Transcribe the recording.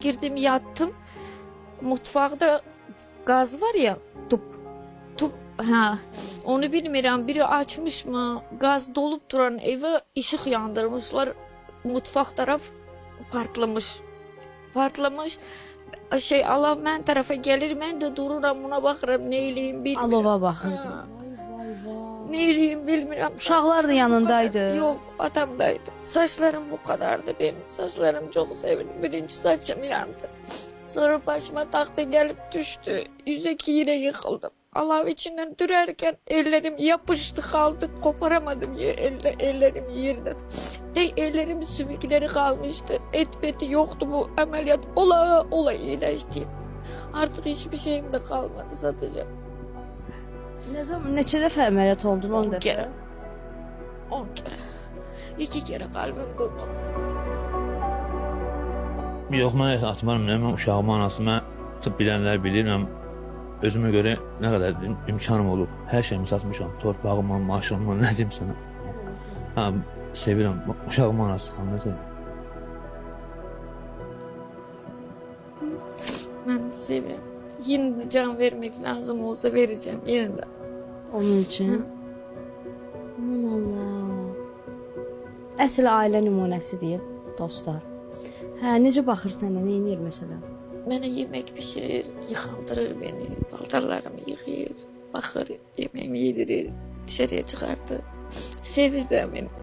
girdim yattım. Mutfakta gaz var ya, tüp ha, onu bilmiyorum, biri açmış mı, gaz dolup duran eve ışık yandırmışlar, mutfak taraf partlamış. Şey, Allah mən tarafa gelir, mən de dururam buna bakıram, neyliyim bilmiyorum. Alova baxırdı. Ha, neyliyim bilmiyorum. Uşaqlar da yanındaydı. Yok, adamdaydı. Saçlarım bu kadardı benim. Saçlarım çok sevindim. Birinci saçım yandı. Sonra başıma taktı gelip düştü. Yüzeki yine yıkıldım. Alev içinden dürerken ellerim yapıştı kaldı. Koparamadım ellerim yerden. Ellerimin sümükleri kalmıştı. Et beti yoktu, bu ameliyat ola iyileşti. Artık hiçbir şeyim de kalmadı satacağım. Ne zaman, neçə dəfə əməliyyat oldun? 10 dəfə. kere. 10 kere. 2 kere kalbim durdu. Yox, mən atmaram, mən uşağımın anası, mən tıp bilənlər bilir, mən özümə görə nə qədər imkanım olub, hər şeyimi satmışam, torpağıma, maşınıma, nə deyim sənə. Ha, sevirəm, uşağımın anası xanımdır. Ben de seviyorum. Yine de can vermek lazım olsa vereceğim yine de. Onun üçün. Aman Allah. Əsl ailə nümunəsidir dostlar. Hə, necə baxır sənə, nə edir məsələn? Bana yemek pişirir, yıkandırır beni. Paltarlarımı yıkayır, bakır, yemeğimi yedirir, dışarıya çıkartır. Sevir de beni.